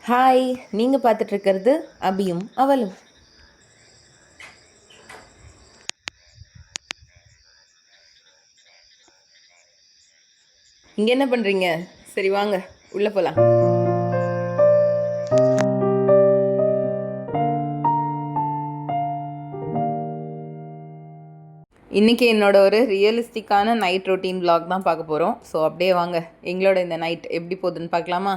Hi, நீங்கள் பார்த்துட்ருக்கிறது அபியும் அவளும். இங்கே என்ன பண்ணுறீங்க? சரி வாங்க உள்ளே போகலாம். இன்றைக்கி என்னோட ஒரு ரியலிஸ்டிக்கான நைட் ரொட்டீன் விலாக் தான் பார்க்க போகிறோம். ஸோ அப்படியே வாங்க எங்களோட இந்த நைட் எப்படி போகுதுன்னு பார்க்கலாமா?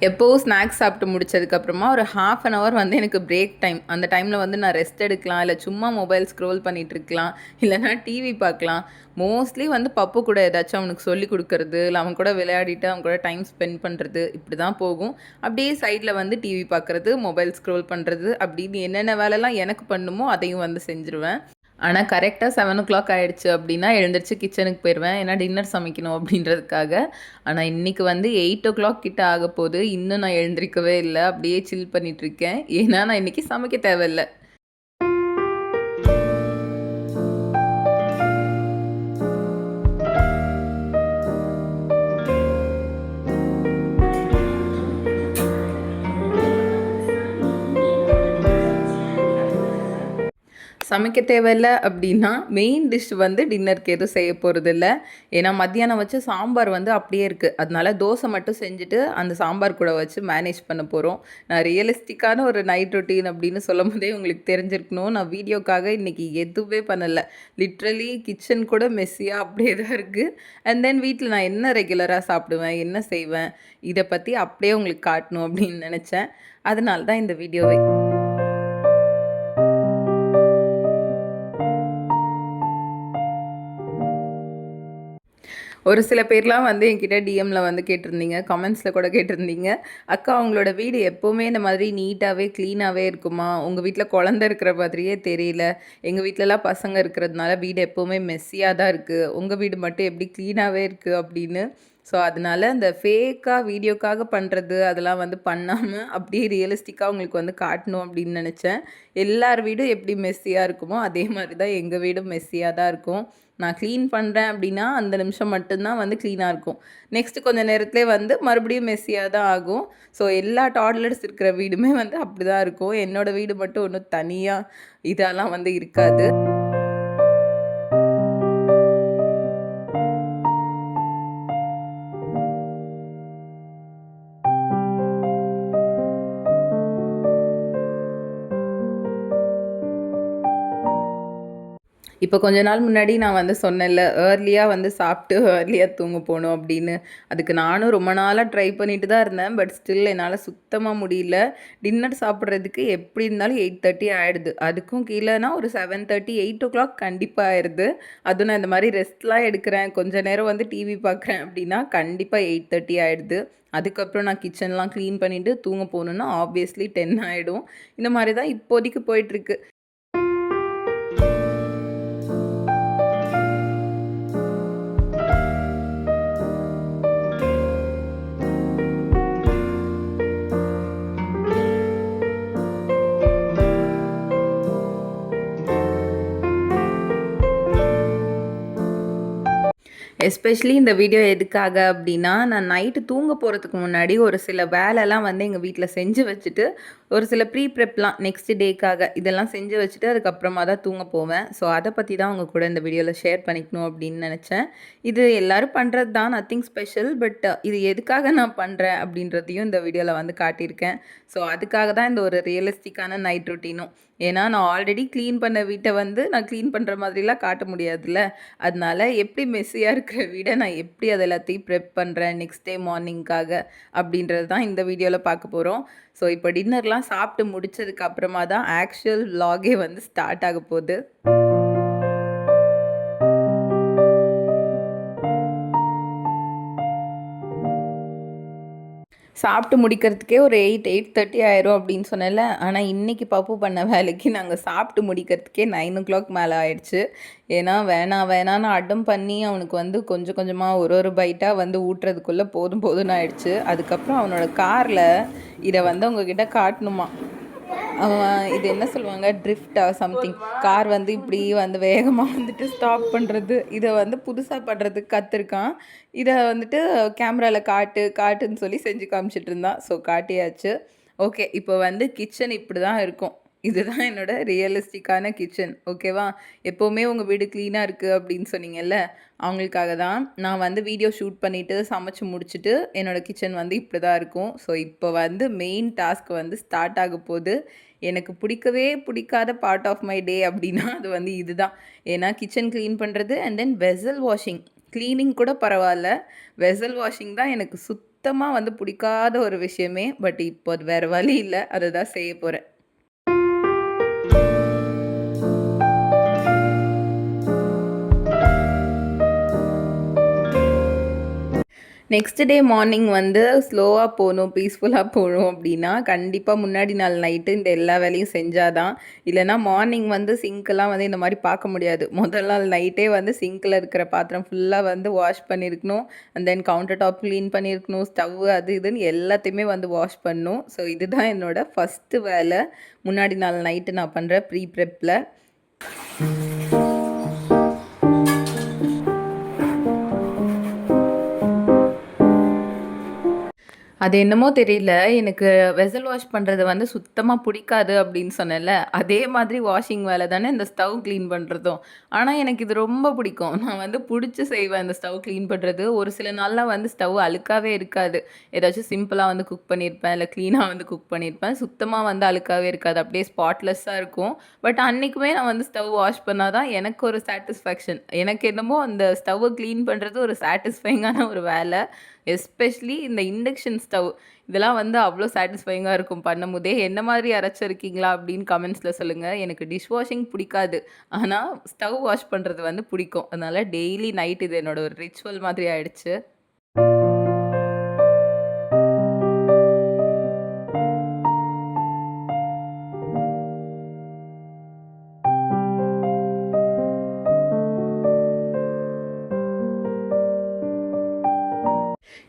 எப்போவும் ஸ்நாக்ஸ் சாப்பிட்டு முடிச்சதுக்கப்புறமா ஒரு ½ அன் ஹவர் வந்து எனக்கு பிரேக் டைம். அந்த டைமில் வந்து நான் ரெஸ்ட் எடுக்கலாம், இல்லை சும்மா மொபைல் ஸ்க்ரோல் பண்ணிகிட்ருக்கலாம், இல்லைனா டிவி பார்க்கலாம். மோஸ்ட்லி வந்து பப்பு கூட ஏதாச்சும் அவனுக்கு சொல்லி கொடுக்கறது, இல்லை அவன் கூட விளையாடிட்டு அவன் கூட டைம் ஸ்பெண்ட் பண்ணுறது, இப்படி தான் போகும். அப்படியே சைடில் வந்து டிவி பார்க்குறது, மொபைல் ஸ்க்ரோல் பண்ணுறது, அப்படின்னு என்னென்ன வேலைலாம் எனக்கு பண்ணுமோ அதையும் வந்து செஞ்சுருவேன். ஆனால் கரெக்டாக 7 o'clock ஆகிடுச்சு அப்படின்னா எழுந்திரிச்சு கிச்சனுக்கு போயிடுவேன், ஏன்னா டின்னர் சமைக்கணும் அப்படின்றதுக்காக. ஆனால் இன்றைக்கி வந்து 8 o'clock கிட்ட ஆக போகுது, இன்னும் நான் எழுந்திரிக்கவே இல்லை, அப்படியே சில் பண்ணிகிட்ருக்கேன். ஏன்னா நான் இன்றைக்கி சமைக்க தேவையில்லை. சமைக்க தேவையில்லை அப்படின்னா மெயின் டிஷ் வந்து டின்னருக்கு எதுவும் செய்ய போகிறதில்ல. ஏன்னா மத்தியானம் வச்ச சாம்பார் வந்து அப்படியே இருக்குது. அதனால தோசை மட்டும் செஞ்சுட்டு அந்த சாம்பார் கூட வச்சு மேனேஜ் பண்ண போகிறோம். நான் ரியலிஸ்டிக்கான ஒரு நைட் ரொட்டீன் அப்படின்னு சொல்லும் போதே உங்களுக்கு தெரிஞ்சிருக்கணும். நான் வீடியோக்காக இன்றைக்கி எதுவுமே பண்ணலை. லிட்ரலி கிச்சன் கூட மெஸ்ஸியாக அப்படியே தான் இருக்குது. அண்ட் தென் வீட்டில் நான் என்ன ரெகுலராக சாப்பிடுவேன், என்ன செய்வேன், இதை பற்றி அப்படியே உங்களுக்கு காட்டணும் அப்படின்னு நினச்சேன். அதனால தான் இந்த வீடியோவே. ஒரு சில பேர்லாம் வந்து என்கிட்ட டிஎம்மில் வந்து கேட்டிருந்தீங்க, கமெண்ட்ஸில் கூட கேட்டிருந்தீங்க, அக்கா உங்களோட வீடு எப்போவுமே இந்த மாதிரி நீட்டாகவே க்ளீனாகவே இருக்குமா? உங்கள் வீட்டில் குழந்த இருக்கிற மாதிரியே தெரியல. எங்கள் வீட்டிலலாம் பசங்க இருக்கிறதுனால வீடு எப்போவுமே மெஸ்ஸியாக தான் இருக்குது, உங்கள் வீடு மட்டும் எப்படி க்ளீனாகவே இருக்குது அப்படின்னு. ஸோ அதனால் இந்த ஃபேக்காக வீடியோக்காக பண்ணுறது அதெல்லாம் வந்து பண்ணாமல் அப்படியே ரியலிஸ்டிக்காக உங்களுக்கு வந்து காட்டணும் அப்படின்னு நினச்சேன். எல்லார் வீடும் எப்படி மெஸ்ஸியாக இருக்குமோ அதே மாதிரி தான் எங்கள் வீடும் மெஸ்ஸியாக தான் இருக்கும். நான் க்ளீன் பண்ணுறேன் அப்படின்னா அந்த நிமிஷம் மட்டும்தான் வந்து க்ளீனாக இருக்கும். நெக்ஸ்ட்டு கொஞ்சம் நேரத்துலேயே வந்து மறுபடியும் மெஸ்ஸியாக தான் ஆகும். ஸோ எல்லா டாட்லர்ஸ் இருக்கிற வீடுமே வந்து அப்படி தான் இருக்கும். என்னோடய வீடு மட்டும் ஒன்றும் தனியாக இதெல்லாம் வந்து இருக்காது. இப்போ கொஞ்ச நாள் முன்னாடி நான் வந்து சொன்னேன்ல, ஏர்லியாக வந்து சாப்பிட்டு ஏர்லியாக தூங்க போகணும் அப்படின்னு. அதுக்கு நானும் ரொம்ப நாளாக ட்ரை பண்ணிட்டு தான் இருந்தேன். பட் ஸ்டில் என்னால் சுத்தமாக முடியல. டின்னர் சாப்பிட்றதுக்கு எப்படி இருந்தாலும் 8:30 ஆகிடுது. அதுக்கும் கீழேனா ஒரு 7:30 8 o'clock கண்டிப்பாக ஆயிடுது. அதுவும் நான் இந்த மாதிரி ரெஸ்ட்லாம் எடுக்கிறேன், கொஞ்சம் நேரம் வந்து டிவி பார்க்குறேன் அப்படின்னா கண்டிப்பாக 8:30 ஆகிடுது. அதுக்கப்புறம் நான் கிச்சன்லாம் க்ளீன் பண்ணிவிட்டு தூங்க போகணுன்னா ஆப்வியஸ்லி 10 ஆகிடும். இந்த மாதிரி தான் இப்போதைக்கு போயிட்டுருக்கு. எஸ்பெஷலி இந்த வீடியோ எதுக்காக அப்படின்னா, நான் நைட்டு தூங்க போகிறதுக்கு முன்னாடி ஒரு சில வேலைலாம் வந்து எங்கள் வீட்டில் செஞ்சு வச்சுட்டு, ஒரு சில ப்ரெப்லாம் நெக்ஸ்ட் டேக்காக இதெல்லாம் செஞ்சு வச்சுட்டு அதுக்கப்புறமா தான் தூங்க போவேன். ஸோ அதை பற்றி தான் உங்கள் கூட இந்த வீடியோவில் ஷேர் பண்ணிக்கணும் அப்படின்னு நினச்சேன். இது எல்லோரும் பண்ணுறது தான், நத்திங் ஸ்பெஷல். பட் இது எதுக்காக நான் பண்ணுறேன் அப்படின்றதையும் இந்த வீடியோவில் வந்து காட்டியிருக்கேன். ஸோ அதுக்காக தான் இந்த ஒரு ரியலிஸ்டிக்கான நைட் ரொட்டீனும். ஏன்னா நான் ஆல்ரெடி க்ளீன் பண்ண வீட்டை வந்து நான் க்ளீன் பண்ணுற மாதிரிலாம் காட்ட முடியாதுல்ல. அதனால எப்படி மெஸ்ஸியாக இருக்கிற வீடை நான் எப்படி அது எல்லாத்தையும் ப்ரெப் பண்ணுறேன் நெக்ஸ்ட் டே மார்னிங்காக அப்படின்றது தான் இந்த வீடியோவில் பார்க்க போகிறோம். ஸோ இப்போ டின்னர்லாம் சாப்பிட்டு முடிச்சதுக்கு அப்புறமா தான் ஆக்சுவல் விலாகே வந்து ஸ்டார்ட் ஆக போகுது. சாப்பிட்டு முடிக்கிறதுக்கே ஒரு 8:30 ஆயிரும் அப்படின்னு சொன்னேன்ல. ஆனால் இன்றைக்கி பப்பு பண்ண வேலைக்கு நாங்கள் சாப்பிட்டு முடிக்கிறதுக்கே 9 o'clock மேலே ஆயிடுச்சு. ஏன்னா வேணான்னு அடம் பண்ணி அவனுக்கு வந்து கொஞ்சம் கொஞ்சமாக ஒரு பைட்டாக வந்து ஊட்டுறதுக்குள்ளே போதும்னு ஆயிடுச்சு. அதுக்கப்புறம் அவனோட காரில் இதை வந்து உங்ககிட்ட காட்டணுமா. இது என்ன சொல்லுவாங்க, ட்ரிஃப்ட்டா சம்திங். கார் வந்து இப்படி வந்து வேகமாக வந்துட்டு ஸ்டாப் பண்ணுறது, இதை வந்து புதுசாக பண்ணுறதுக்கு கற்றுருக்கான். இதை வந்துட்டு கேமராவில் காட்டு காட்டுன்னு சொல்லி செஞ்சு காமிச்சிட்டு இருந்தான். ஸோ காட்டியாச்சு. ஓகே, இப்போ வந்து கிச்சன் இப்படி தான் இருக்கும். இதுதான் என்னோட ரியலிஸ்டிக்கான கிச்சன். ஓகேவா? எப்போவுமே உங்கள் வீடு க்ளீனாக இருக்குது அப்படின்னு சொன்னீங்கல்ல, அவங்களுக்காக தான் நான் வந்து வீடியோ ஷூட் பண்ணிவிட்டு சமைச்சு முடிச்சுட்டு என்னோடய கிச்சன் வந்து இப்படி தான் இருக்கும். ஸோ இப்போ வந்து மெயின் டாஸ்க் வந்து ஸ்டார்ட் ஆக போகுது. எனக்கு பிடிக்கவே பிடிக்காத பார்ட் ஆஃப் மை டே அப்படின்னா அது வந்து இதுதான். ஏன்னா கிச்சன் க்ளீன் பண்ணுறது and then vessel washing. Cleaning கூட பரவாயில்ல, வெசல் வாஷிங் தான் எனக்கு சுத்தமாக வந்து பிடிக்காத ஒரு விஷயமே. பட் இப்போ அது வேறு வழி இல்லை, அதை தான் செய்ய போகிறேன். நெக்ஸ்ட் டே மார்னிங் வந்து ஸ்லோவாக போகணும், பீஸ்ஃபுல்லாக போகணும் அப்படின்னா கண்டிப்பாக முன்னாடி நாள் நைட்டு இந்த எல்லா வேலையும் செஞ்சால் தான். இல்லைனா மார்னிங் வந்து சிங்க்கெல்லாம் வந்து இந்த மாதிரி பார்க்க முடியாது. முதல் நாள் நைட்டே வந்து சிங்க்கில் இருக்கிற பாத்திரம் ஃபுல்லாக வந்து வாஷ் பண்ணியிருக்கணும். And then counter top clean பண்ணியிருக்கணும், ஸ்டவ் அது இதுன்னு எல்லாத்தையுமே வந்து வாஷ் பண்ணணும். ஸோ இதுதான் என்னோடய ஃபஸ்ட்டு வேலை முன்னாடி நாள் நைட்டு நான் பண்ணுற ப்ரீ ப்ரெப்பில். அது என்னமோ தெரியல, எனக்கு வெசல் வாஷ் பண்ணுறது வந்து சுத்தமாக பிடிக்காது அப்படின்னு சொன்னேன்ல, அதே மாதிரி வாஷிங் வேலை தானே இந்த ஸ்டவ் க்ளீன் பண்ணுறதும். ஆனால் எனக்கு இது ரொம்ப பிடிக்கும். நான் வந்து பிடிச்சி செய்வேன் இந்த ஸ்டவ் க்ளீன் பண்ணுறது. ஒரு சில நாள்லாம் வந்து ஸ்டவ் அழுக்காகவே இருக்காது. ஏதாச்சும் சிம்பிளாக வந்து குக் பண்ணியிருப்பேன், இல்லை க்ளீனாக வந்து குக் பண்ணியிருப்பேன். சுத்தமாக வந்து அழுக்காகவே இருக்காது, அப்படியே ஸ்பாட்லெஸ்ஸாக இருக்கும். பட் அன்றைக்குமே நான் வந்து ஸ்டவ் வாஷ் பண்ணால் தான் எனக்கு ஒரு சாட்டிஸ்ஃபேக்ஷன். எனக்கு என்னமோ அந்த ஸ்டவ்வை க்ளீன் பண்ணுறது ஒரு சாட்டிஸ்ஃபைங்கான ஒரு வேலை. எஸ்பெஷலி இந்த இண்டக்ஷன் ஸ்டவ் இதெல்லாம் வந்து அவ்வளோ சாட்டிஸ்ஃபைங்காக இருக்கும் பண்ணும்போதே. என்ன மாதிரி அரைச்சிருக்கீங்களா அப்படின்னு கமெண்ட்ஸில் சொல்லுங்கள். எனக்கு டிஷ் வாஷிங் பிடிக்காது, ஆனால் ஸ்டவ் வாஷ் பண்ணுறது வந்து பிடிக்கும். அதனால் டெய்லி நைட் இது என்னோட ஒரு ரிச்சுவல் மாதிரி ஆயிடுச்சு.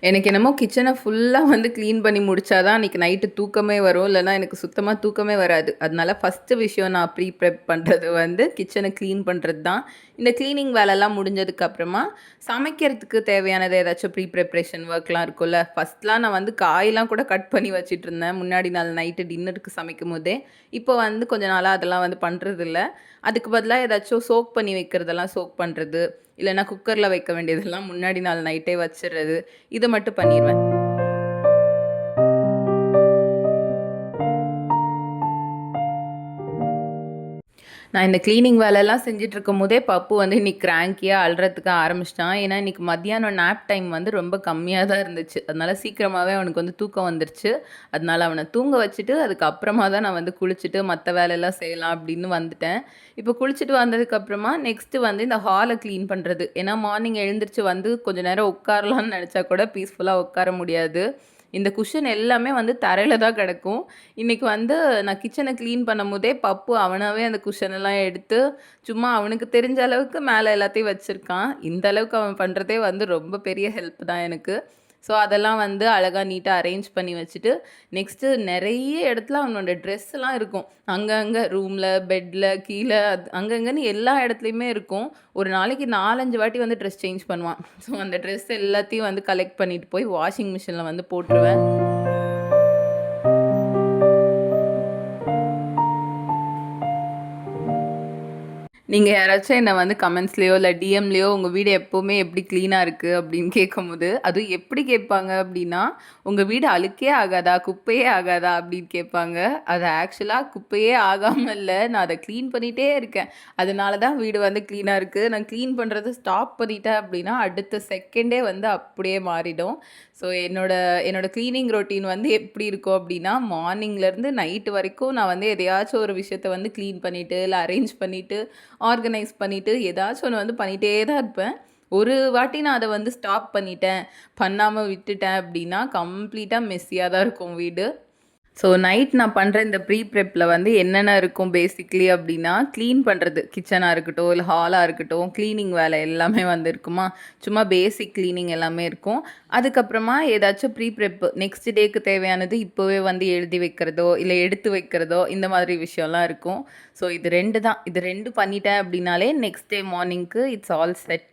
எனக்கு என்னமோ கிச்சனை ஃபுல்லாக வந்து க்ளீன் பண்ணி முடித்தா தான் அன்றைக்கி நைட்டு தூக்கமே வரும். இல்லைனா எனக்கு சுத்தமாக தூக்கமே வராது. அதனால ஃபஸ்ட்டு விஷயம் நான் ப்ரீ ப்ரெப் பண்ணுறது வந்து கிச்சனை க்ளீன் பண்ணுறது தான். இந்த க்ளீனிங் வேலைலாம் முடிஞ்சதுக்கப்புறமா சமைக்கிறதுக்கு தேவையானது ஏதாச்சும் ப்ரீ ப்ரிப்ரேஷன் ஒர்க்லாம் இருக்கும்ல. ஃபஸ்ட்லாம் நான் வந்து காயெல்லாம் கூட கட் பண்ணி வச்சிட்ருந்தேன் முன்னாடி நாள் நைட்டு டின்னருக்கு சமைக்கும் போதே. இப்போ வந்து கொஞ்ச நாளாக அதெல்லாம் வந்து பண்ணுறதில்ல. அதுக்கு பதிலாக ஏதாச்சும் சோக் பண்ணி வைக்கிறதெல்லாம் சோக் பண்ணுறது, இல்லைனா குக்கரில் வைக்க வேண்டியதெல்லாம் முன்னாடி நாள் நைட்டே வச்சிடுறது, இதை மட்டும் பண்ணிடுவேன். நான் இந்த க்ளீனிங் வேலைலாம் செஞ்சுட்ருக்கும் போதே பப்பு வந்து இன்றைக்கி கிராங்கியாக அழுறதுக்கு ஆரம்பிச்சிட்டான். ஏன்னா இன்றைக்கி மத்தியானம் நேப் டைம் வந்து ரொம்ப கம்மியாக தான் இருந்துச்சு. அதனால் சீக்கிரமாகவே அவனுக்கு வந்து தூக்கம் வந்துருச்சு. அதனால் அவனை தூங்க வச்சுட்டு அதுக்கப்புறமா தான் நான் வந்து குளிச்சுட்டு மற்ற வேலையெல்லாம் செய்யலாம் அப்படின்னு வந்துட்டேன். இப்போ குளிச்சுட்டு வந்ததுக்கப்புறமா நெக்ஸ்ட்டு வந்து இந்த ஹாலை க்ளீன் பண்ணுறது. ஏன்னா மார்னிங் எழுந்திரிச்சு வந்து கொஞ்சம் நேரம் உட்காரலான்னு நினச்சா கூட பீஸ்ஃபுல்லாக உட்கார முடியாது. இந்த குஷன் எல்லாமே வந்து தரையில தான் கிடக்கும். இன்றைக்கி வந்து நான் கிச்சனை க்ளீன் பண்ணும்போதே பப்பு அவனாவே அந்த குஷனெல்லாம் எடுத்து சும்மா அவனுக்கு தெரிஞ்ச அளவுக்கு மேலே எல்லாத்தையும் வச்சுருக்கான். இந்த அளவுக்கு அவன் பண்ணுறதே வந்து ரொம்ப பெரிய ஹெல்ப் தான் எனக்கு. ஸோ அதெல்லாம் வந்து அழகாக நீட்டாக அரேஞ்ச் பண்ணி வச்சுட்டு நெக்ஸ்ட்டு நிறைய இடத்துல அவனோட ட்ரெஸ்ஸெல்லாம் இருக்கும். அங்கங்கே ரூமில், பெட்டில், கீழே அங்கங்கன்னு எல்லா இடத்துலையுமே இருக்கும். ஒரு நாளைக்கு 4-5 வாட்டி வந்து ட்ரெஸ் சேஞ்ச் பண்ணுவான். ஸோ அந்த ட்ரெஸ் எல்லாத்தையும் வந்து கலெக்ட் பண்ணிட்டு போய் வாஷிங் மிஷினில் வந்து போட்டுருவேன். நீங்கள் யாராச்சும் என்னை வந்து கமெண்ட்ஸ்லேயோ இல்லை டிஎம்லேயோ உங்கள் வீடு எப்போவுமே எப்படி க்ளீனாக இருக்குது அப்படின்னு கேட்கும்போது, அதுவும் எப்படி கேட்பாங்க அப்படின்னா, உங்கள் வீடு அழுக்கே ஆகாதா, குப்பையே ஆகாதா அப்படின்னு கேட்பாங்க. அது ஆக்சுவலாக குப்பையே ஆகாமல் இல்லை, நான் அதை க்ளீன் பண்ணிகிட்டே இருக்கேன். அதனால தான் வீடு வந்து க்ளீனாக இருக்குது. நான் க்ளீன் பண்ணுறது ஸ்டாப் பண்ணிட்டேன் அப்படின்னா அடுத்த செகண்டே வந்து அப்படியே மாறிடும். ஸோ என்னோட க்ளீனிங் ரொட்டீன் வந்து எப்படி இருக்கும் அப்படின்னா, மார்னிங்லேருந்து நைட்டு வரைக்கும் நான் வந்து எதையாச்சும் ஒரு விஷயத்த வந்து க்ளீன் பண்ணிவிட்டு இல்லை அரேஞ்ச் பண்ணிவிட்டு ஆர்கனைஸ் பண்ணிவிட்டு ஏதாச்சும் ஒன்று வந்து பண்ணிகிட்டே தான் இருப்பேன். ஒரு வாட்டி நான் அதை வந்து ஸ்டாப் பண்ணிட்டேன், பண்ணாமல் விட்டுட்டேன் அப்படின்னா கம்ப்ளீட்டாக மெஸ்ஸியாக தான் இருக்கும் வீடு. ஸோ நைட் நான் பண்ணுற இந்த ப்ரீ ப்ரெப்பில் வந்து என்னென்ன இருக்கும் பேசிக்லி அப்படின்னா, க்ளீன் பண்ணுறது கிச்சனாக இருக்கட்டும், இல்லை ஹாலாக இருக்கட்டும், க்ளீனிங் வேலை எல்லாமே வந்து இருக்குமா, சும்மா பேசிக் க்ளீனிங் எல்லாமே இருக்கும். அதுக்கப்புறமா ஏதாச்சும் ப்ரீ ப்ரெப் நெக்ஸ்ட் டேக்கு தேவையானது இப்போவே வந்து எழுதி வைக்கிறதோ, இல்லை எடுத்து வைக்கிறதோ, இந்த மாதிரி விஷயம்லாம் இருக்கும். ஸோ இது 2 தான். இது 2 பண்ணிட்டேன் அப்படின்னாலே நெக்ஸ்ட் டே மார்னிங்க்கு இட்ஸ் ஆல் செட்.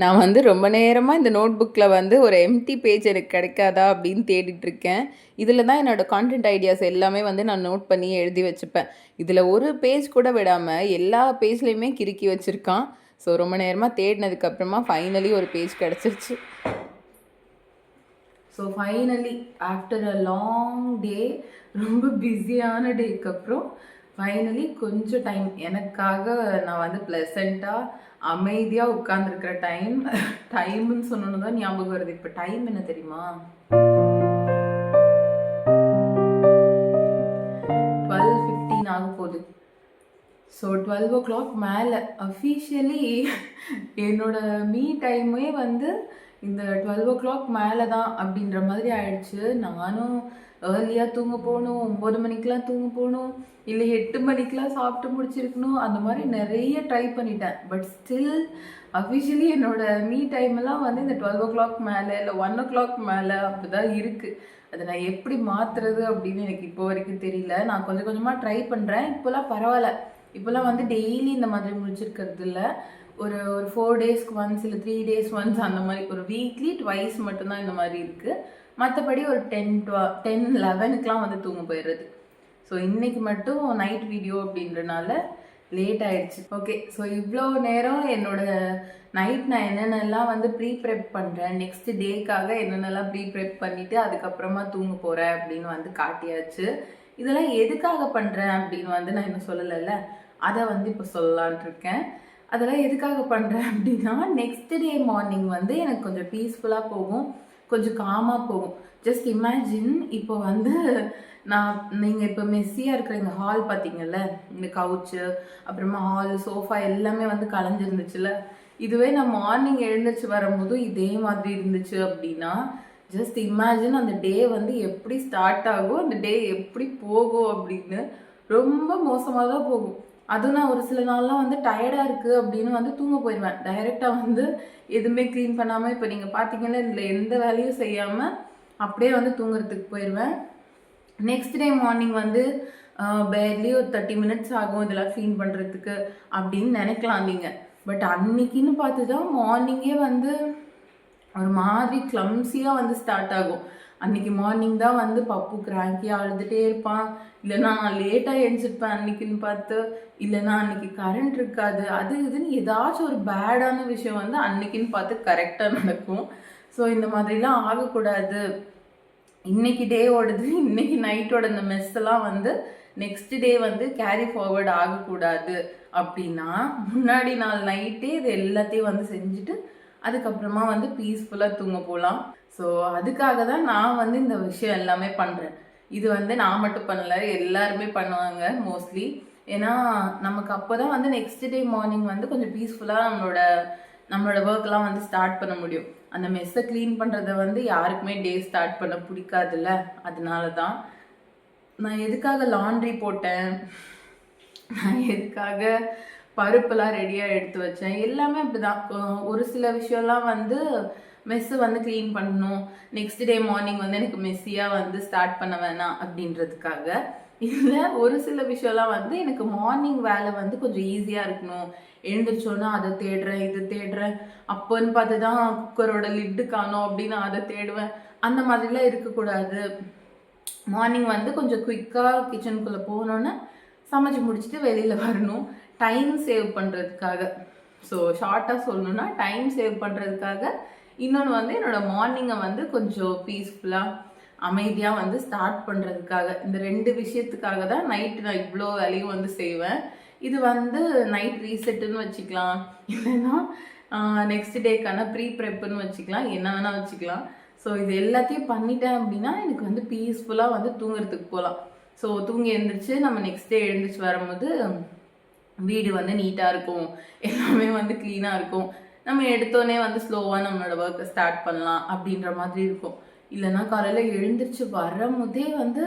நான் வந்து ரொம்ப நேரமாக இந்த நோட் புக்கில் வந்து ஒரு எம்டி பேஜ் எனக்கு கிடைக்காதா அப்படின்னு தேடிட்டுருக்கேன். இதில் தான் என்னோடய கான்டென்ட் ஐடியாஸ் எல்லாமே வந்து நான் நோட் பண்ணி எழுதி வச்சுப்பேன். இதில் ஒரு பேஜ் கூட விடாமல் எல்லா பேஜ்லேயுமே கிறுக்கி வச்சுருக்கான். ஸோ ரொம்ப நேரமாக தேடினதுக்கப்புறமா ஃபைனலி ஒரு பேஜ் கிடச்சிருச்சு. So finally after a long டே, ரொம்ப பிஸியான டேக்கு அப்புறம் ஃபைனலி கொஞ்சம் டைம் எனக்காக நான் வந்து ப்ளசண்ட்டாக அமைதியாக உட்காந்துருக்கிற டைம்னு சொன்னோன்னு தான் ஞாபகம் வருது. இப்போ டைம் என்ன தெரியுமா? 12:15 ஆக போகுது. ஸோ 12 o'clock மேலே அஃபீஷியலி என்னோட மீ டைமே வந்து இந்த 12 o'clock மேலே தான் அப்படின்ற மாதிரி ஆயிடுச்சு. நானும் ஏர்லியாக தூங்க போகணும், 9 மணிக்கெலாம் தூங்க போகணும், இல்லை 8 மணிக்கெலாம் சாப்பிட்டு முடிச்சிருக்கணும். அந்த மாதிரி நிறைய ட்ரை பண்ணிட்டேன். பட் ஸ்டில் அஃபிஷியலி என்னோடய மீ டைமெல்லாம் வந்து இந்த 12 o'clock மேலே இல்லை 1 o'clock மேலே அப்படி தான் இருக்குது. அதை நான் எப்படி மாற்றுறது அப்படின்னு எனக்கு இப்போ வரைக்கும் தெரியல. நான் கொஞ்சம் கொஞ்சமாக ட்ரை பண்ணுறேன். இப்போலாம் பரவாயில்ல. இப்போலாம் வந்து டெய்லி இந்த மாதிரி முடிச்சிருக்கிறது இல்லை. ஒரு 4 டேஸ்க்கு ஒன்ஸ் இல்லை 3 days ஒன்ஸ் அந்த மாதிரி ஒரு வீக்லி ட்வைஸ் மட்டும்தான் இந்த மாதிரி இருக்குது. மற்றபடி ஒரு 10-11க்குலாம் வந்து தூங்க போயிடுறது. ஸோ இன்றைக்கி மட்டும் நைட் வீடியோ அப்படின்றனால லேட் ஆகிடுச்சு. ஓகே, ஸோ இவ்வளோ நேரம் என்னோடய நைட் நான் என்னென்னலாம் வந்து ப்ரீ ப்ரெப் பண்ணுறேன், நெக்ஸ்ட் டேக்காக என்னென்னலாம் ப்ரீ ப்ரெப் பண்ணிவிட்டு அதுக்கப்புறமா தூங்க போகிறேன் அப்படின்னு வந்து காட்டியாச்சு. இதெல்லாம் எதுக்காக பண்ணுறேன் அப்படின்னு வந்து நான் இன்னும் சொல்லலைல்ல, அதை வந்து இப்போ சொல்லலான்ட்டு இருக்கேன். அதெல்லாம் எதுக்காக பண்ணுறேன் அப்படின்னா, நெக்ஸ்ட் டே மார்னிங் வந்து எனக்கு கொஞ்சம் பீஸ்ஃபுல்லாக போகும், கொஞ்சம் காமாக போகும். ஜஸ்ட் இமேஜின் இப்போ வந்து நீங்கள் இப்போ மெஸ்ஸியாக இருக்கிற இந்த ஹால் பார்த்தீங்கல்ல, இந்த கவுச்சு அப்புறமா ஹால் சோஃபா எல்லாமே வந்து கலைஞ்சிருந்துச்சுல, இதுவே நான் மார்னிங் எழுந்திரிச்சு வரும்போது இதே மாதிரி இருந்துச்சு அப்படின்னா, ஜஸ்ட் இமேஜின் அந்த டே வந்து எப்படி ஸ்டார்ட் ஆகும், அந்த டே எப்படி போகும் அப்படின்னு. ரொம்ப மோசமாக தான் போகும். அதுவும் நான் ஒரு சில நாள்லாம் வந்து டயர்டாக இருக்குது அப்படின்னு வந்து தூங்க போயிடுவேன். டைரெக்டாக வந்து எதுவுமே க்ளீன் பண்ணாமல், இப்போ நீங்கள் பார்த்தீங்கன்னா இதில் எந்த வேலையும் செய்யாமல் அப்படியே வந்து தூங்குறதுக்கு போயிடுவேன். நெக்ஸ்ட் டே மார்னிங் வந்து பேர்லி ஒரு 30 minutes ஆகும் இதெல்லாம் க்ளீன் பண்ணுறதுக்கு அப்படின்னு நினைக்கலாம் நீங்கள். பட் அன்னைக்குன்னு பார்த்து தான் மார்னிங்கே வந்து ஒரு மாதிரி கிளம்ஸியாக வந்து ஸ்டார்ட் ஆகும். அன்றைக்கி மார்னிங் தான் வந்து பப்பு கிராங்கியாக அழுதுகிட்டே இருப்பான், இல்லைனா நான் லேட்டாக எழுந்திருப்பேன் அன்றைக்கின்னு பார்த்து, இல்லைனா அன்றைக்கி கரண்ட் இருக்காது, அது இதுன்னு ஏதாச்சும் ஒரு பேடான விஷயம் வந்து அன்றைக்கின்னு பார்த்து கரெக்டாக நடக்கும். ஸோ இந்த மாதிரிலாம் ஆகக்கூடாது. இன்றைக்கி டே ஓடுது, இன்றைக்கி நைட்டோட இந்த மெஸ்ஸெல்லாம் வந்து நெக்ஸ்ட் டே வந்து கேரி ஃபார்வர்ட் ஆகக்கூடாது அப்படின்னா, முன்னாடி நாள் நைட்டே இது எல்லாத்தையும் வந்து செஞ்சுட்டு அதுக்கப்புறமா வந்து பீஸ்ஃபுல்லாக தூங்க போகலாம். ஸோ அதுக்காக தான் நான் வந்து இந்த விஷயம் எல்லாமே பண்ணுறேன். இது வந்து நான் மட்டும் பண்ணலை, எல்லாருமே பண்ணுவாங்க மோஸ்ட்லி. ஏன்னா நமக்கு அப்போ தான் வந்து நெக்ஸ்ட் டே மார்னிங் வந்து கொஞ்சம் பீஸ்ஃபுல்லாக நம்மளோட ஒர்க்லாம் வந்து ஸ்டார்ட் பண்ண முடியும். அந்த மெஸ்ஸை க்ளீன் பண்ணுறத வந்து யாருக்குமே டே ஸ்டார்ட் பண்ண பிடிக்காதுல்ல, அதனால தான். நான் எதுக்காக லாண்ட்ரி போட்டேன், நான் எதுக்காக பருப்பெல்லாம் ரெடியாக எடுத்து வச்சேன், எல்லாமே அப்படிதான். ஒரு சில விஷயம்லாம் வந்து மெஸ்ஸு வந்து க்ளீன் பண்ணணும், நெக்ஸ்ட் டே மார்னிங் வந்து எனக்கு மெஸ்ஸியாக வந்து ஸ்டார்ட் பண்ண வேணாம் அப்படின்றதுக்காக. இதில் ஒரு சில விஷயம்லாம் வந்து எனக்கு மார்னிங் வேலை வந்து கொஞ்சம் ஈஸியாக இருக்கணும், எழுந்திரிச்சோன்னா அதை தேடுறேன் இது தேடுறேன், அப்போன்னு பார்த்து தான் குக்கரோட லிட்டு காணோம் அப்படின்னு அதை தேடுவேன். அந்த மாதிரிலாம் இருக்கக்கூடாது. மார்னிங் வந்து கொஞ்சம் குயிக்காக கிச்சனுக்குள்ளே போனோன்னே சமைச்சு முடிச்சுட்டு வெளியில் வரணும், டைம் சேவ் பண்ணுறதுக்காக. ஸோ ஷார்ட்டாக சொல்லணுன்னா டைம் சேவ் பண்ணுறதுக்காக. இன்னொன்று வந்து என்னோடய மார்னிங்கை வந்து கொஞ்சம் பீஸ்ஃபுல்லாக அமைதியாக வந்து ஸ்டார்ட் பண்ணுறதுக்காக. இந்த 2 விஷயத்துக்காக தான் நைட்டு நான் இவ்வளோ வேலையும் வந்து செய்வேன். இது வந்து நைட் ரீசெட்டுன்னு வச்சுக்கலாம், இல்லைன்னா நெக்ஸ்ட் டேக்கான ப்ரீ ப்ரெப்புன்னு வச்சுக்கலாம், என்ன வேணால் வச்சுக்கலாம். ஸோ இது எல்லாத்தையும் பண்ணிட்டேன் அப்படின்னா எனக்கு வந்து பீஸ்ஃபுல்லாக வந்து தூங்குறதுக்கு போகலாம். ஸோ தூங்கி எழுந்திரிச்சு நம்ம நெக்ஸ்ட் டே எழுந்திரிச்சு வரும்போது வீடு வந்து நீட்டாக இருக்கும், எல்லாமே வந்து க்ளீனாக இருக்கும். நம்ம எடுத்தோடனே வந்து ஸ்லோவாக நம்மளோட ஒர்க்கை ஸ்டார்ட் பண்ணலாம் அப்படின்ற மாதிரி இருக்கும். இல்லைன்னா காலையில் எழுந்திரிச்சு வரும்போதே வந்து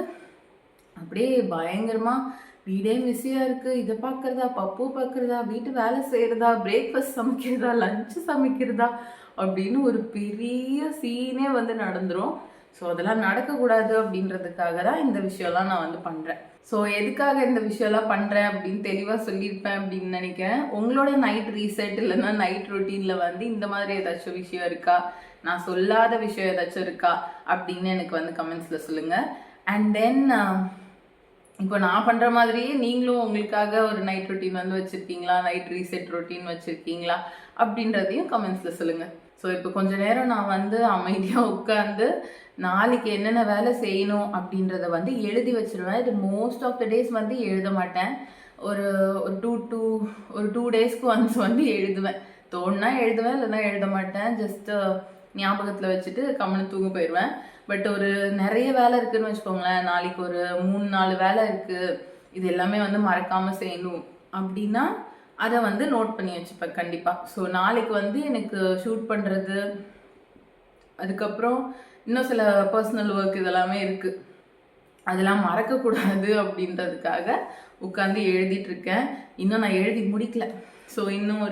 அப்படியே பயங்கரமாக வீடே மிஸ்ஸியாக இருக்குது. இதை பார்க்குறதா, பப்பு பார்க்குறதா, வீட்டு வேலை செய்கிறதா, பிரேக்ஃபாஸ்ட் சமைக்கிறதா, லஞ்சு சமைக்கிறதா அப்படின்னு ஒரு பெரிய சீனே வந்து நடந்துடும். ஸோ அதெல்லாம் நடக்கக்கூடாது அப்படின்றதுக்காக தான் இந்த விஷயம்லாம் நான் வந்து பண்ணுறேன். ஸோ எதுக்காக இந்த விஷயம்லாம் பண்ணுறேன் அப்படின்னு தெளிவாக சொல்லியிருப்பேன் அப்படின்னு நினைக்கிறேன். உங்களோட நைட் ரீசெட் இல்லைன்னா நைட் ரொட்டீனில் வந்து இந்த மாதிரி ஏதாச்சும் விஷயம் இருக்கா, நான் சொல்லாத விஷயம் ஏதாச்சும் இருக்கா அப்படின்னு எனக்கு வந்து கமெண்ட்ஸில் சொல்லுங்கள். அண்ட் தென் இப்போ நான் பண்ணுற மாதிரியே நீங்களும் உங்களுக்காக ஒரு நைட் ரொட்டீன் வந்து வச்சுருக்கீங்களா, நைட் ரீசெட் ரொட்டீன் வச்சுருக்கீங்களா அப்படின்றதையும் கமெண்ட்ஸில் சொல்லுங்கள். ஸோ இப்போ கொஞ்ச நேரம் நான் வந்து அமைதியாக உட்காந்து நாளைக்கு என்னென்ன வேலை செய்யணும் அப்படின்றத வந்து எழுதி வச்சுருவேன். இது மோஸ்ட் ஆஃப் த டேஸ் வந்து எழுத மாட்டேன். ஒரு ஒரு 2 டேஸ்க்கு ஒன்ஸ் வந்து எழுதுவேன். தோணுனா எழுதுவேன், இல்லைன்னா எழுத மாட்டேன். ஜஸ்ட்டு ஞாபகத்தில் வச்சுட்டு கம்முன்னு தூங்க போயிடுவேன். பட் ஒரு நிறைய வேலை இருக்குதுன்னு வச்சுக்கோங்களேன், நாளைக்கு ஒரு 3-4 வேலை இருக்குது, இது எல்லாமே வந்து மறக்காமல் செய்யணும் அப்படின்னா அதை வந்து நோட் பண்ணி வச்சுப்பேன் கண்டிப்பாக. ஸோ நாளைக்கு வந்து எனக்கு ஷூட் பண்ணுறது, அதுக்கப்புறம் இன்னும் சில பர்சனல் ஒர்க் இதெல்லாமே இருக்குது, அதெல்லாம் மறக்கக்கூடாது அப்படின்றதுக்காக உட்காந்து எழுதிட்டுருக்கேன். இன்னும் நான் எழுதி முடிக்கல. ஸோ இன்னும்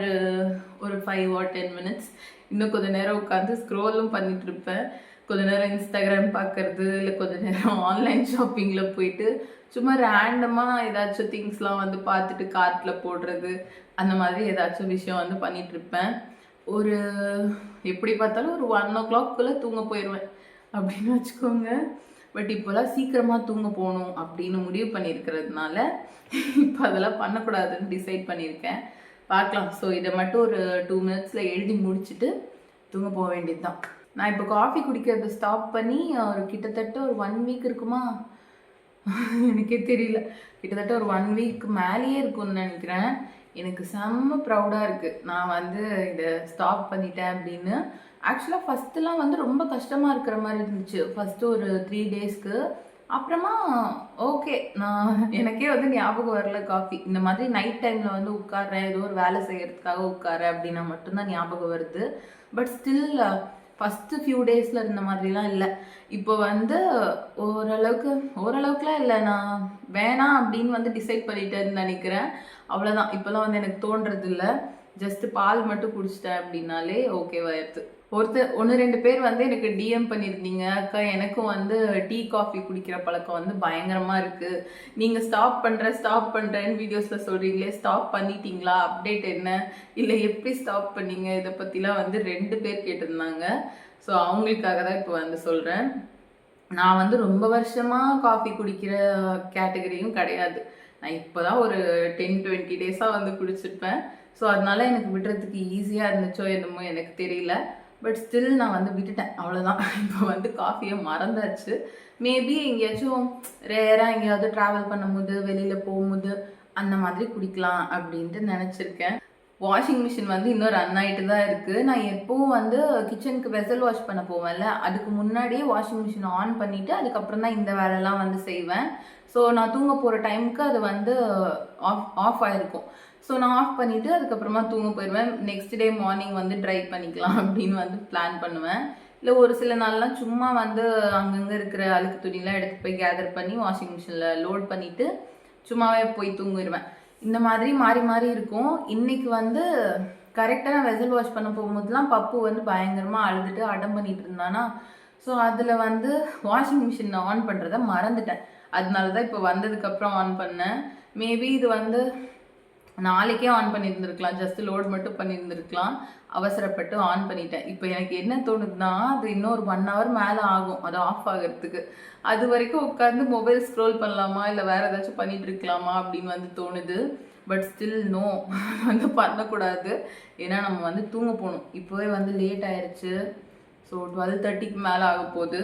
ஒரு 5 or 10 minutes இன்னும் கொஞ்சம் நேரம் உட்காந்து ஸ்க்ரோலும் பண்ணிகிட்ருப்பேன். கொஞ்ச நேரம் இன்ஸ்டாகிராம் பார்க்குறது, இல்லை கொஞ்ச நேரம் ஆன்லைன் ஷாப்பிங்கில் போயிட்டு சும்மா ரேண்டமாக ஏதாச்சும் திங்ஸ்லாம் வந்து பார்த்துட்டு கார்ட்டில் போடுறது, அந்த மாதிரி ஏதாச்சும் விஷயம் வந்து பண்ணிகிட்ருப்பேன். ஒரு எப்படி பார்த்தாலும் ஒரு 1 o'clock தூங்க போயிடுவேன் அப்படின்னு வச்சுக்கோங்க. பட் இப்போலாம் சீக்கிரமாக தூங்க போகணும் அப்படின்னு முடிவு பண்ணியிருக்கிறதுனால இப்போ அதெல்லாம் பண்ணக்கூடாதுன்னு டிசைட் பண்ணியிருக்கேன். பார்க்கலாம். ஸோ இதை மட்டும் ஒரு 2 minutes எழுதி முடிச்சுட்டு தூங்க போக வேண்டியது தான். நான் இப்போ காஃபி குடிக்கிறத ஸ்டாப் பண்ணி ஒரு கிட்டத்தட்ட ஒரு 1 week இருக்குமா, எனக்கே தெரியல. கிட்டத்தட்ட ஒரு 1 week மேலேயே இருக்கும்னு நினைக்கிறேன். எனக்கு செம்ம ப்ரௌடாக இருக்குது நான் வந்து இதை ஸ்டாப் பண்ணிட்டேன் அப்படின்னு. ஆக்சுவலாக ஃபஸ்ட்டுலாம் வந்து ரொம்ப கஷ்டமாக இருக்கிற மாதிரி இருந்துச்சு ஃபஸ்ட்டு ஒரு 3 daysக்கு. அப்புறமா ஓகே, நான் எனக்கே வந்து ஞாபகம் வரல காஃபி. இந்த மாதிரி நைட் டைமில் வந்து உட்கார்றேன், ஏதோ ஒரு வேலை செய்கிறதுக்காக உட்காரேன் அப்படின்னா மட்டும்தான் ஞாபகம் வருது. பட் ஸ்டில் ஃபஸ்ட்டு ஃபியூ டேஸில் இருந்த மாதிரிலாம் இல்லை. இப்போ வந்து ஓரளவுக்குலாம் இல்லை, நான் வேணாம் அப்படின்னு வந்து டிசைட் பண்ணிட்டேன்னு நினைக்கிறேன். அவ்வளோதான். இப்போலாம் வந்து எனக்கு தோன்றது இல்லை. ஜஸ்ட்டு பால் மட்டும் குடிச்சிட்டேன் அப்படின்னாலே ஓகேவாயிருது. 1-2 பேர் வந்து எனக்கு டிஎம் பண்ணியிருந்தீங்க, அக்கா எனக்கும் வந்து டீ காஃபி குடிக்கிற பழக்கம் வந்து பயங்கரமாக இருக்குது, நீங்கள் ஸ்டாப் பண்ணுறேன்னு வீடியோஸில் சொல்கிறீங்களே, ஸ்டாப் பண்ணிட்டீங்களா, அப்டேட் என்ன, இல்லை எப்படி ஸ்டாப் பண்ணீங்க, இதை பற்றிலாம் வந்து 2 பேர் கேட்டிருந்தாங்க. ஸோ அவங்களுக்காக தான் இப்போ வந்து சொல்கிறேன். நான் வந்து ரொம்ப வருஷமாக காஃபி குடிக்கிற கேட்டகரியும் கிடையாது. நான் இப்போ தான் ஒரு 10-20 டேஸாக வந்து குடிச்சிருப்பேன். ஸோ அதனால எனக்கு விடுறதுக்கு ஈஸியாக இருந்துச்சோ என்னமோ எனக்கு தெரியல. பட் ஸ்டில் நான் வந்து விட்டுட்டேன், அவ்வளோதான். இப்போ வந்து காஃபியை மறந்தாச்சு. மேபி எங்கேயாச்சும் ரேராக எங்கேயாவது ட்ராவல் பண்ணும்போது, வெளியில் போகும்போது அந்த மாதிரி குடிக்கலாம் அப்படின்ட்டு நினச்சிருக்கேன். வாஷிங் மிஷின் வந்து இன்னும் ரன் ஆகிட்டு தான் இருக்குது. நான் எப்போவும் வந்து கிச்சனுக்கு வெசல் வாஷ் பண்ண போவேன்ல, அதுக்கு முன்னாடியே வாஷிங் மிஷின் ஆன் பண்ணிவிட்டு அதுக்கப்புறம் தான் இந்த வேலைலாம் வந்து செய்வேன். ஸோ நான் தூங்க போகிற டைமுக்கு அது வந்து ஆஃப் ஆகிருக்கும். ஸோ நான் ஆஃப் பண்ணிவிட்டு அதுக்கப்புறமா தூங்க போயிடுவேன். நெக்ஸ்ட் டே மார்னிங் வந்து ட்ரை பண்ணிக்கலாம் அப்படின்னு வந்து பிளான் பண்ணுவேன். இல்லை ஒரு சில நாள்லாம் சும்மா வந்து அங்கங்கே இருக்கிற அழுக்கு துணிலாம் எடுத்து போய் கேதர் பண்ணி வாஷிங் மிஷினில் லோட் பண்ணிவிட்டு சும்மாவே போய் தூங்கிடுவேன். இந்த மாதிரி மாறி மாறி இருக்கும். இன்றைக்கி வந்து கரெக்டாக நான் வெசல் வாஷ் பண்ண போகும்போதுலாம் பப்பு வந்து பயங்கரமாக அழுதுட்டு அடம் பண்ணிகிட்டு இருந்தானா, ஸோ அதில் வந்து வாஷிங் மிஷின் ஆன் பண்ணுறத மறந்துட்டேன். அதனால தான் இப்போ வந்ததுக்கப்புறம் ஆன் பண்ணேன். மேபி இது வந்து நாளைக்கே ஆன் பண்ணியிருந்துருக்கலாம், ஜஸ்ட் லோட் மட்டும் பண்ணியிருந்துருக்கலாம். அவசரப்பட்டு ஆன் பண்ணிட்டேன். இப்போ எனக்கு என்ன தோணுதுன்னா, அது இன்னொரு 1 hour மேலே ஆகும் அது ஆஃப் ஆகிறதுக்கு. அது வரைக்கும் உட்காந்து மொபைல் ஸ்க்ரோல் பண்ணலாமா, இல்லை வேறு ஏதாச்சும் பண்ணிகிட்டு இருக்கலாமா அப்படின்னு வந்து தோணுது. பட் ஸ்டில் நோ, வந்து பண்ணக்கூடாது. ஏன்னா நம்ம வந்து தூங்க போகணும். இப்போவே வந்து லேட் ஆயிடுச்சு. ஸோ 12:30க்கு மேலே ஆக போகுது.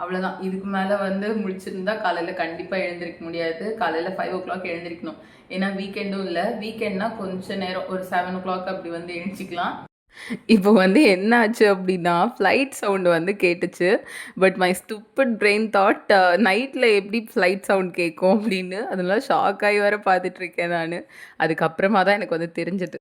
அவ்வளோதான். இதுக்கு மேலே வந்து முடிச்சிருந்தா காலையில் கண்டிப்பாக எழுந்திருக்க முடியாது. காலையில் 5 o'clock எழுந்திருக்கணும். ஏன்னா வீக்கெண்டும் இல்லை. வீக்கெண்ட்னா கொஞ்சம் நேரம் ஒரு 7 o'clock அப்படி வந்து எழுந்திக்கலாம். இப்போ வந்து என்ன ஆச்சு அப்படின்னா, ஃப்ளைட் சவுண்டு வந்து கேட்டுச்சு. But my stupid brain thought நைட்டில் எப்படி ஃப்ளைட் சவுண்ட் கேட்கும் அப்படின்னு. அதனால ஷாக் ஆகி வர பார்த்துட்ருக்கேன் நான். அதுக்கப்புறமா தான் எனக்கு வந்து தெரிஞ்சது.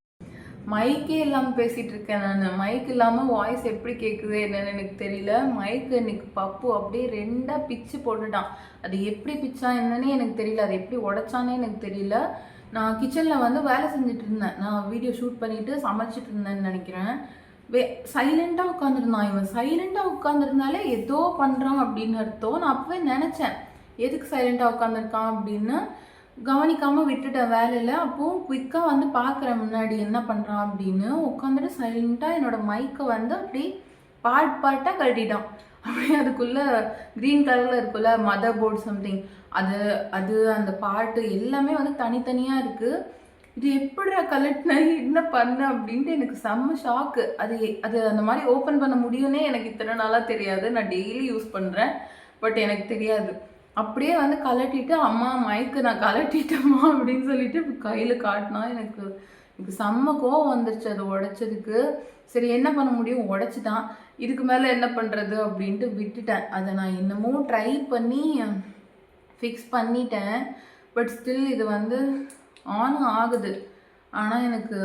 மைக்கே இல்லாமல் பேசிகிட்டு இருக்கேன் நான். மைக் இல்லாமல் வாய்ஸ் எப்படி கேட்குது என்னன்னு எனக்கு தெரியல. மைக்கு இன்னைக்கு பப்பு அப்படியே 2ஆக பிச்சு போட்டுட்டான். அது எப்படி பிச்சா என்னன்னு எனக்கு தெரியல, அது எப்படி உடைச்சானே எனக்கு தெரியல. நான் கிச்சனில் வந்து வேலை செஞ்சுட்டு இருந்தேன், நான் வீடியோ ஷூட் பண்ணிவிட்டு சமைச்சிட்டு இருந்தேன்னு நினைக்கிறேன். சைலண்டாக உட்காந்துருந்தான். இவன் சைலண்டாக உட்காந்துருந்தாலே ஏதோ பண்ணுறான் அப்படின்னு அர்த்தம். நான் அப்பவே நினச்சேன் எதுக்கு சைலண்டாக உட்காந்துருக்கான் அப்படின்னு. கவனிக்காமல் விட்டுட்டேன் வேலையில். அப்போது குயிக்காக வந்து பார்க்குறேன் முன்னாடி என்ன பண்ணுறான் அப்படின்னு. உட்காந்துட்டு சைலண்ட்டாக என்னோடய மைக்கை வந்து அப்படி பாட்டாக கழட்டிட்டான். அப்படியே அதுக்குள்ளே க்ரீன் கலரில் இருக்குல்ல மதர் போர்ட் சம்திங், அது அது அந்த பாட்டு எல்லாமே வந்து தனித்தனியாக இருக்குது. இது எப்படிடா கலெக்ட்னாகி என்ன பண்ண அப்படின்ட்டு எனக்கு செம்ம ஷாக்கு. அது அது அந்த மாதிரி ஓப்பன் பண்ண முடியும்னே எனக்கு இத்தனை நாளாக தெரியாது. நான் டெய்லி யூஸ் பண்ணுறேன், பட் எனக்கு தெரியாது. அப்படியே வந்து கலட்டிட்டு அம்மா மைக்கு நான் கலட்டிட்டேம்மா அப்படின்னு சொல்லிட்டு கையில் காட்டினா. எனக்கு செம்ம கோவம் வந்துருச்சு அது உடைச்சதுக்கு. சரி என்ன பண்ண முடியும், உடைச்சிட்டான், இதுக்கு மேலே என்ன பண்ணுறது அப்படின்ட்டு விட்டுட்டேன். அதை நான் இன்னமும் ட்ரை பண்ணி ஃபிக்ஸ் பண்ணிட்டேன். பட் ஸ்டில் இது வந்து ஆனும் ஆகுது. ஆனால் எனக்கு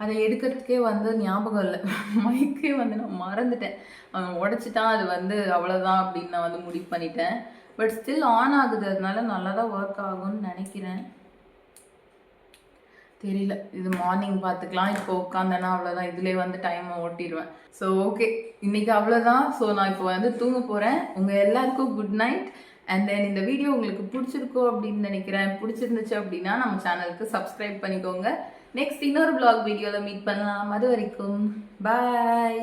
அதை எடுக்கிறதுக்கே வந்து ஞாபகம் இல்லை. மைக்கே வந்து நான் மறந்துட்டேன். அவன் உடைச்சிட்டான், அது வந்து அவ்வளோதான் அப்படின்னு நான் வந்து முடிவு பண்ணிட்டேன். பட் ஸ்டில் ஆன் ஆகுது, அதனால நல்லா தான் ஒர்க் ஆகும்னு நினைக்கிறேன். தெரியல, இது மார்னிங் பார்த்துக்கலாம். இப்போ உட்காந்தேன்னா அவ்வளோதான், இதுலேயே வந்து டைமை ஓட்டிடுவேன். ஸோ ஓகே, இன்றைக்கி அவ்வளோதான். ஸோ நான் இப்போ வந்து தூங்க போகிறேன். உங்கள் எல்லாருக்கும் குட் நைட். அண்ட் தென் இந்த வீடியோ உங்களுக்கு பிடிச்சிருக்கோ அப்படின்னு நினைக்கிறேன். பிடிச்சிருந்துச்சு அப்படின்னா நம்ம சேனலுக்கு சப்ஸ்கிரைப் பண்ணிக்கோங்க. நெக்ஸ்ட் இன்னொரு vlog வீடியோவில் மீட் பண்ணலாம். அது வரைக்கும் பாய்.